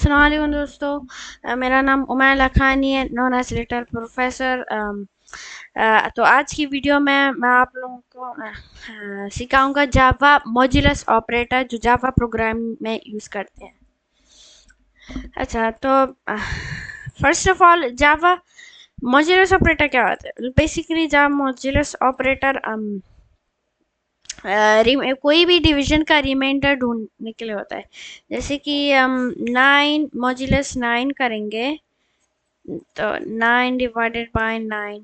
अस्सलाम वालेकुम दोस्तों। मेरा नाम उमैर लखानी है, नॉन एज लिटिल प्रोफेसर। तो आज की वीडियो में मैं आप लोगों को सिखाऊंगा जावा मॉड्यूलस ऑपरेटर जो जावा प्रोग्राम में यूज़ करते हैं। अच्छा, तो first of all Java modulus operator क्या होता है? बेसिकली जावा मॉड्यूलस ऑपरेटर कोई भी डिवीजन का रिमाइंडर ढूंढने के लिए होता है। जैसे कि हम 9 मॉड्यूलस 9 करेंगे तो 9 डिवाइडेड बाय 9।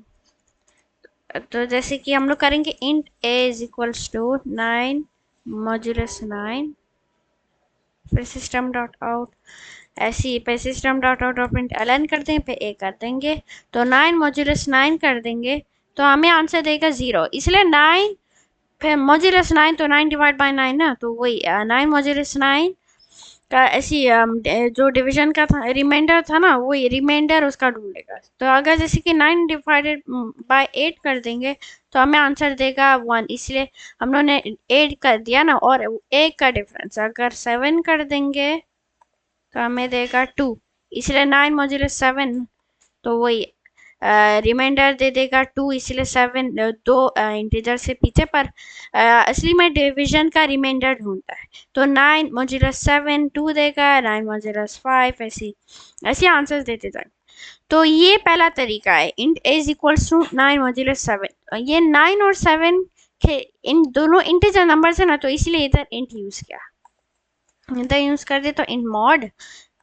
तो जैसे कि हम लोग करेंगे int a is equals to 9 modulus 9, फिर सिस्टम डॉट आउट, ऐसे ही पे सिस्टम डॉट आउट और प्रिंट एलन कर देंगे, पे a कर देंगे तो 9 मॉड्यूलस 9 कर देंगे तो हमें आंसर देगा 0। इसलिए 9 फिर मॉड्यूलस 9 तो 9 डिवाइड बाय 9 ना, तो वही 9 मॉड्यूलस 9 का ऐसी जो डिवीजन का था रिमाइंडर था ना, वही रिमाइंडर उसका ढूंढेगा। तो अगर जैसे कि 9 डिवाइडेड बाय 8 कर देंगे तो हमें आंसर देगा 1। इसलिए हम लोगों ने 8 कर दिया ना, और 1 का डिफरेंस अगर 7 कर देंगे तो हमें देगा 2। इसलिए 9 मॉड्यूलस 7 तो वही रिमाइंडर दे देगा 2। इसलिए 7 दो इंटीजर से पीछे पर असली में डिवीजन का रिमाइंडर ढूंढता है। तो 9 मॉड्यूलस 7 2 देगा, 9 मॉड्यूलस 5 ऐसे आंसर्स देते जाएंगे। तो ये पहला तरीका है, int a is equals to 9 modulus 7। ये 9 और 7 के इन दोनों इंटीजर नंबर है ना, तो इसलिए इधर इंट यूज किया। इधर यूज कर दे तो इंट मॉड,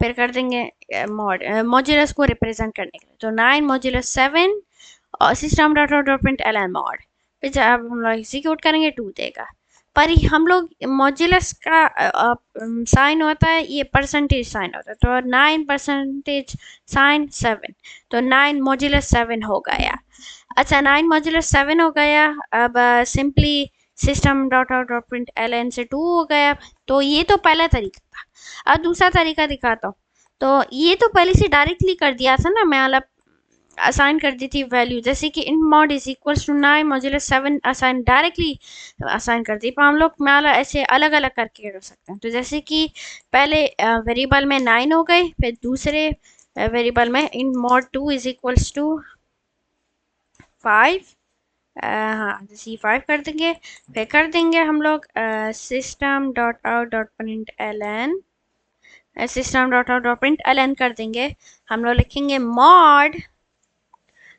फिर कर देंगे मॉड मॉड्यूलस को रिप्रेजेंट करने के लिए। तो 9 मॉड्यूलस 7 और system dot out dot println mod, फिर जब हम लोग एग्जीक्यूट करेंगे 2 देगा। पर हम लोग मॉड्यूलस का साइन होता है, ये परसेंटेज साइन होता है। तो 9 परसेंटेज साइन 7, तो 9 मॉड्यूलस 7 हो गया। अच्छा, 9 मॉड्यूलस 7 हो गया। अब simply system dot out dot println से 2 हो गया। तो ये तो पहला तरीका था। अब दूसरा तरीका दिखाता हूँ। तो ये तो पहले से डायरेक्टली कर दिया था ना, मैं मतलब असाइन कर दी थी वैल्यू, जैसे कि int mod is equals to 9 modulus 7 assign directly assign कर दी। पर हम लोग मतलब ऐसे अलग अलग करके कर सकते हैं। तो जैसे कि पहले वेरिएबल में 9 हो गए, फिर दूसरे वेरिएबल में int mod 2 is equals to 5। हाँ, जैसे 5 कर देंगे, फिर कर देंगे हम लोग system dot out dot println, system dot out dot println कर देंगे। हम लोग लिखेंगे मॉड,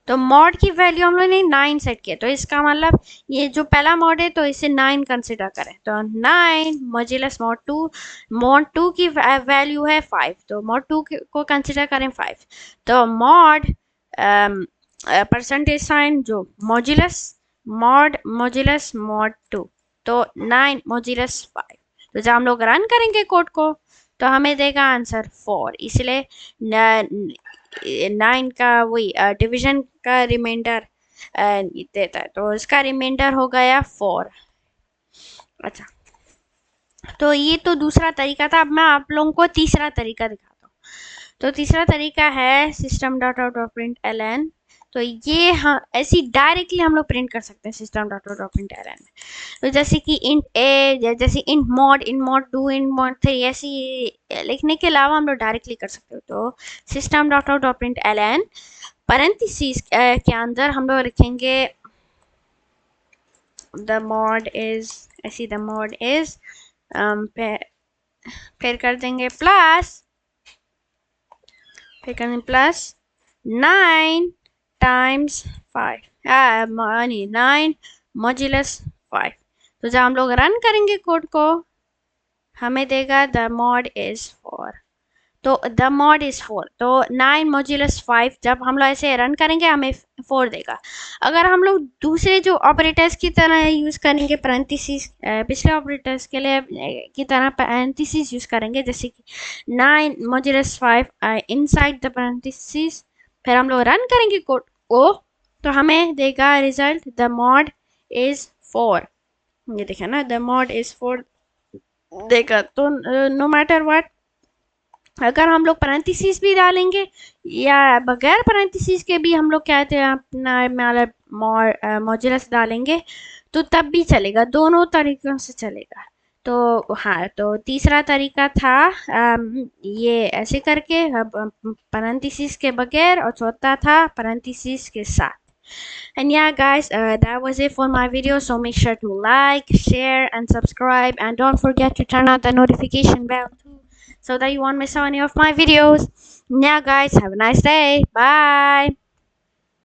तो मॉड की वैल्यू हम लोगों ने 9 सेट किया, तो इसका मतलब ये जो पहला मॉड है तो इसे 9 कंसिडर करें। तो 9 मॉड्यूलस मॉड 2 की वैल्यू है 5, तो मॉड 2 को कंसिडर करें 5। तो मॉड परसेंटेज साइन जो मॉड्यूलस मॉड 2, तो 9 मॉड्यूलस 5। तो जब हम लोग रन करेंगे कोड को तो हमें देगा आंसर 4। इसलिए 9 का वही डिवीजन का रिमाइंडर देता है, तो इसका रिमाइंडर हो गया 4। अच्छा, तो ये तो दूसरा तरीका था। अब मैं आप लोगों को तीसरा तरीका दिखाता हूँ। तो तीसरा तरीका है system dot out dot println. तो ये हाँ ऐसी डायरेक्टली हम लोग प्रिंट कर सकते हैं system dot out dot println. तो जैसे कि इंट a, जैसे इंट मॉड 2, इंट मॉड 3, ऐसी लिखने के अलावा हम लोग डायरेक्टली कर सकते हो। तो system dot out dot println parenthesis के अंदर हम लोग लिखेंगे द मॉड इज, ऐसी द मॉड इज, फिर कर देंगे प्लस, फिर कर देंगे प्लस 9 टाइम्स 5, 9 मॉड्यूलस 5। तो जब हम लोग रन करेंगे कोड को हमें देगा द मॉड इज 4। तो द मॉड इज 4, तो 9 मॉड्यूलस 5 जब हम लोग ऐसे रन करेंगे हमें 4 देगा। अगर हम लोग दूसरे जो ऑपरेटर्स की तरह यूज़ करेंगे पैरेंथेसिस, पिछले ऑपरेटर्स के लिए की तरह पैरेंथेसिस यूज़ करेंगे, जैसे कि 9 मॉड्यूलस 5 इनसाइड द पैरेंथेसिस, फिर हम लोग रन करेंगे कोड को तो हमें देगा रिजल्ट द मॉड इज 4। ये देखा ना, द मॉड इज 4 देगा। तो नो मैटर व्हाट, अगर हम लोग पैरेंथेसिस भी डालेंगे या बगैर पैरेंथेसिस के भी हम लोग कहते हैं अपना मॉड्यूलस डालेंगे तो तब भी चलेगा, दोनों तरीकों से चलेगा। तो हाँ, तो तीसरा तरीका था ये ऐसे करके, parentheses के बगैर, और चौथा था parentheses के साथ. And yeah, guys, that was it for my video. So make sure to like, share, and subscribe. And don't forget to turn on the notification bell too, so that you won't miss any of my videos. Yeah, guys, have a nice day. Bye.